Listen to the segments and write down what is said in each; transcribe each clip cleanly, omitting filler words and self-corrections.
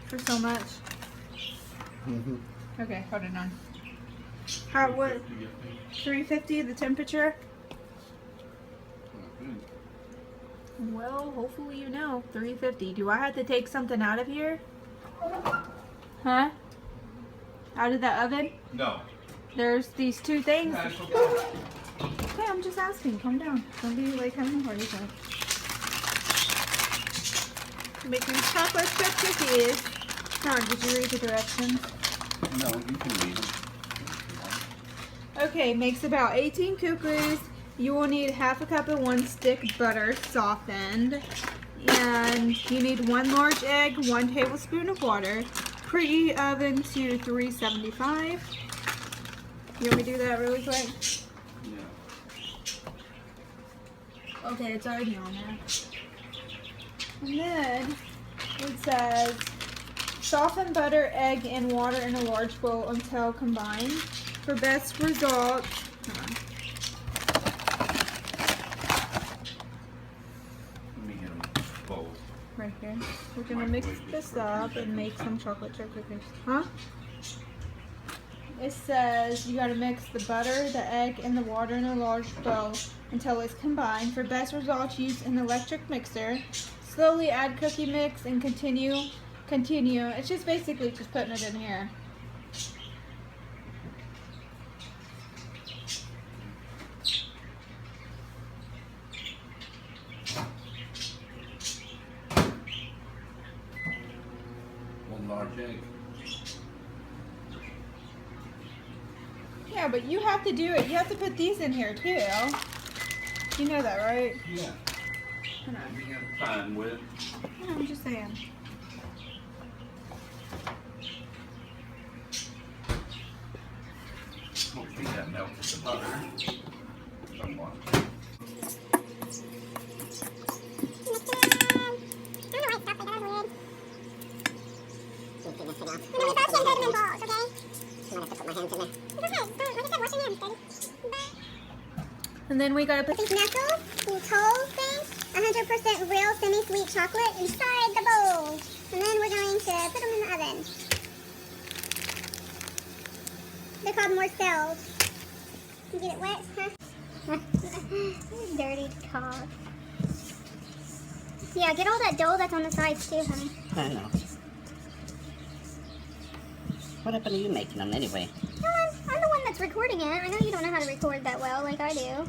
for so much? Okay, hold it on. How, what? 350 the temperature? Well, hopefully you know. 350. Do I have to take something out of here? Huh? Out of the oven? No. There's these two things. Yeah, it's okay. Okay, I'm just asking. Calm down. Don't be like having a heart attack. Making chocolate chip cookies. Come on, did you read the directions? No, you can read them. Okay, makes about 18 cookies. You will need half a cup of 1 stick butter softened. And you need 1 large egg, 1 tablespoon of water. Preheat oven to 375. You want me to do that really quick? Yeah. Okay, it's already on there. And then it says soften butter, egg, and water in a large bowl until combined. For best results, Let me get them both. right here. We're gonna mix this up and make some chocolate chip cookies. Huh? It says you gotta mix the butter, the egg, and the water in a large bowl until it's combined. For best results, use an electric mixer. Slowly add cookie mix and continue. It's just basically just putting it in here. One large egg. Yeah, but you have to do it. You have to put these in here too. You know that, right? Yeah. Hold on. We have time with it. No, I'm just saying. Hopefully that melts the butter somewhat. And then we gotta put These nestle, the toll thing, 100% real semi-sweet chocolate inside the bowl. And then we're going to put them in the oven. They're called morsels. You get it wet, huh? Dirty cock. Yeah, get all that dough that's on the sides too, honey. I know. What happened to you making them anyway? No, I'm the one that's recording it. I know you don't know how to record that well like I do.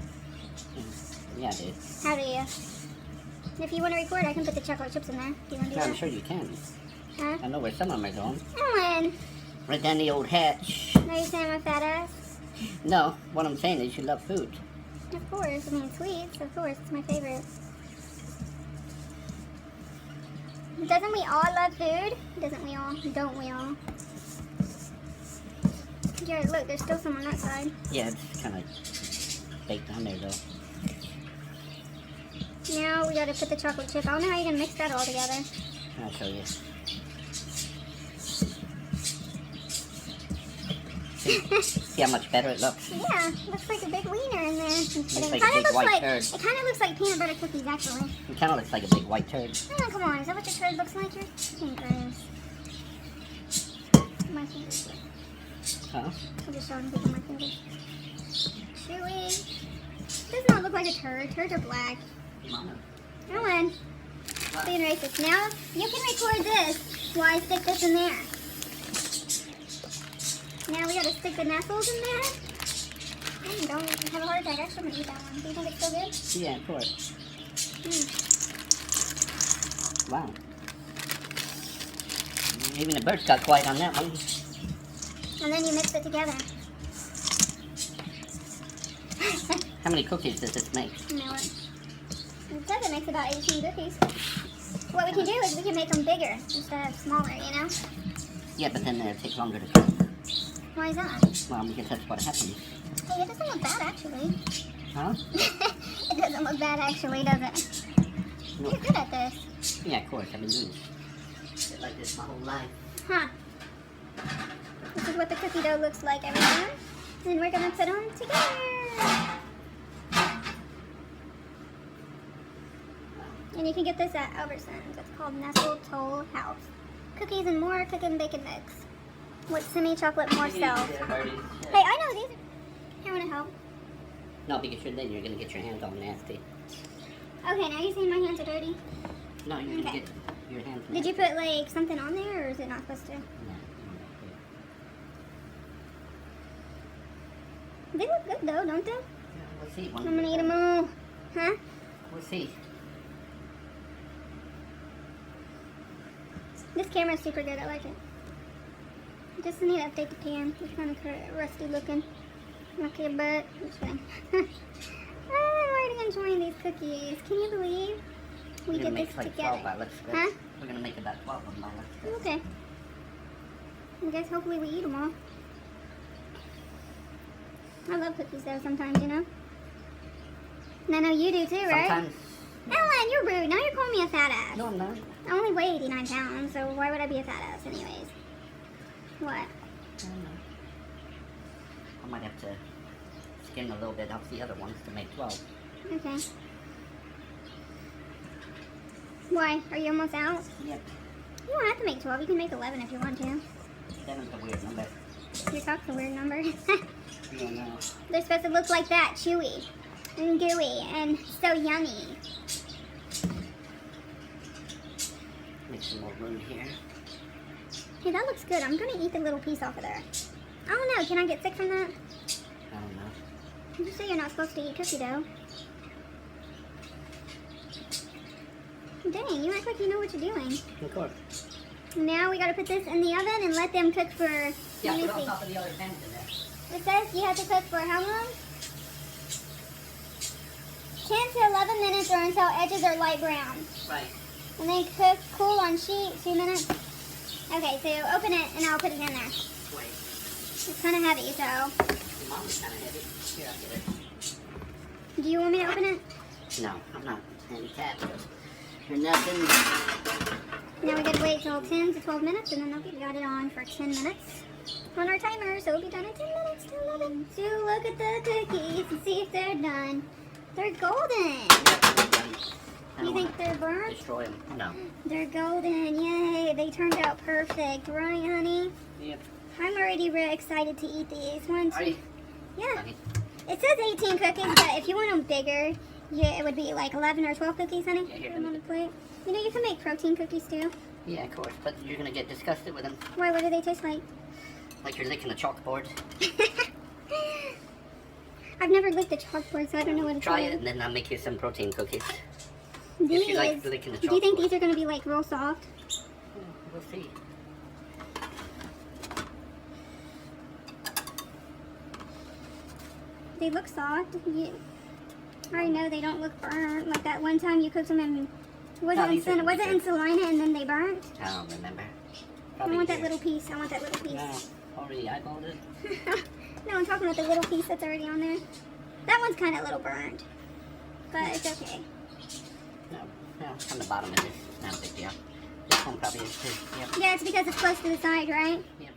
Yeah, I did. How do you? If you want to record, I can put the chocolate chips in there. Do you want to do Yeah, I'm that? sure you can. Huh? I know where some of them are going. Ellen! Right down the old hatch. Are you saying I'm a fat ass? No, what I'm saying is you love food. Of course. I mean, sweets. Of course. It's my favorite. Doesn't we all love food? Doesn't we all? Don't we all? Jared, look. There's still some on that side. Yeah, it's kind of baked down there though. Now we gotta put the chocolate chip. I don't know how you're gonna mix that all together. I'll show you. See how much better it looks? Yeah, looks like a big wiener in there. Looks like It a kind big of looks white like turd. it kind of looks like peanut butter cookies, actually. It kind of looks like a big white turd. Oh, come on, is that what your turd looks like? You're fucking gross. My fingers. Huh? I'll just show them people my fingers. Chewy. Does not look like a turd. Turds are black. Mama. Ellen, being racist. Now you can record this while I stick this in there. Now we gotta stick the nestles in there. Don't have a heart attack. Actually, I'm gonna eat that one. Do you think it's so good? Yeah, of course. Wow. Even the birds got quiet on that one. And then you mix it together. How many cookies does this make? You know what? It says it makes about 18 cookies. What we can do is we can make them bigger instead of smaller, you know? Yeah, but then it'll take longer to cook. Why is that? Well, because that's what happens. Hey, it doesn't look bad, actually. Huh? It doesn't look bad, actually, does it? No. You're good at this. Yeah, of course. I've been doing shit like this my whole life. Huh. This is what the cookie dough looks like, everyone. And we're gonna put them together. And you can get this at Albertsons. It's called Nestle Toll House. cookies and more cooking bacon mix with semi-chocolate more Maybe self. they're already Hey, set. I know these. Here, want to help? No, because then you're gonna get your hands all nasty. Okay, now you're saying my hands are dirty. No, you're gonna Okay. get your hands nasty. Did you put like something on there, or is it not supposed to? No. They look good though, don't they? Yeah, we'll see. I'm gonna eat them all. Huh? We'll see. This camera's super good. I like it. Just need to update the pan. It's kind of rusty looking. Okay, but just kidding. I'm already enjoying these cookies. Can you believe we We're gonna did make this like together? 12 by looks good. Huh? We're gonna make about 12 of them by looks good. Okay. I guess hopefully we eat them all. I love cookies though sometimes, you know? And I know you do too, right? Sometimes. Ellen, you're rude. Now you're calling me a fat ass. No, I'm not. I only weigh 89 pounds, so why would I be a fat ass anyways? What? I don't know. I might have to skim a little bit off the other ones to make 12. Okay. Why? Are you almost out? Yep. You don't have to make 12. You can make 11 if you want to. 7's a weird number. Your cock's a weird number. You don't know. They're supposed to look like that, chewy and gooey and so yummy. Make some more room here. Hey, that looks good. I'm gonna eat the little piece off of there. I don't know. Can I get sick from that? I don't know. You say you're not supposed to eat cookie dough. Dang, you act like you know what you're doing. Of course. Now we gotta put this in the oven and let them cook for, Yeah, let me put on see. top of the other pans in there. It says you have to cook for how long? 10 to 11 minutes or until edges are light brown. Right. And then cook cool on sheet, 2 minutes. Okay, so open it and I'll put it in there. Wait. It's kind of heavy, so. Your mom is kind of heavy. Here, I'll get it. Do you want me to open it? No, I'm not handicapped. You're nothing. Now we gotta wait till 10 to 12 minutes and then we got it on for 10 minutes on our timer, so we'll be done in 10 minutes to 11. So look at the cookies and see if they're done. They're golden. You think they're burnt? Destroy them. No. They're golden. Yay, they turned out perfect, right, honey? Yep. I'm already really excited to eat these. One, Are two. you? Yeah. Honey. It says 18 cookies, but if you want them bigger, yeah, it would be like 11 or 12 cookies, honey. Yeah, here, Put them on the plate. You know, you can make protein cookies too. Yeah, of course. But you're gonna get disgusted with them, Why? What do they taste like? like you're licking a chalkboard. I've never licked a chalkboard, so I don't know what it's Try like. it, and then I'll make you some protein cookies. These, If you like licking the do you think chalkboard. these are going to be like real soft? We'll see. They look soft. I already know they don't look burnt. Like that one time you cooked them in, was it in Salina and then they burnt? I don't remember. I Probably want that here. little piece. I want that little piece. No, already eyeballed it. No, I'm talking about the little piece that's already on there. That one's kind of a little burnt, but it's okay. No, on the bottom of this. It's not a big deal. This one probably is too. Yep. Yeah, it's because it's close to the side, right? Yep.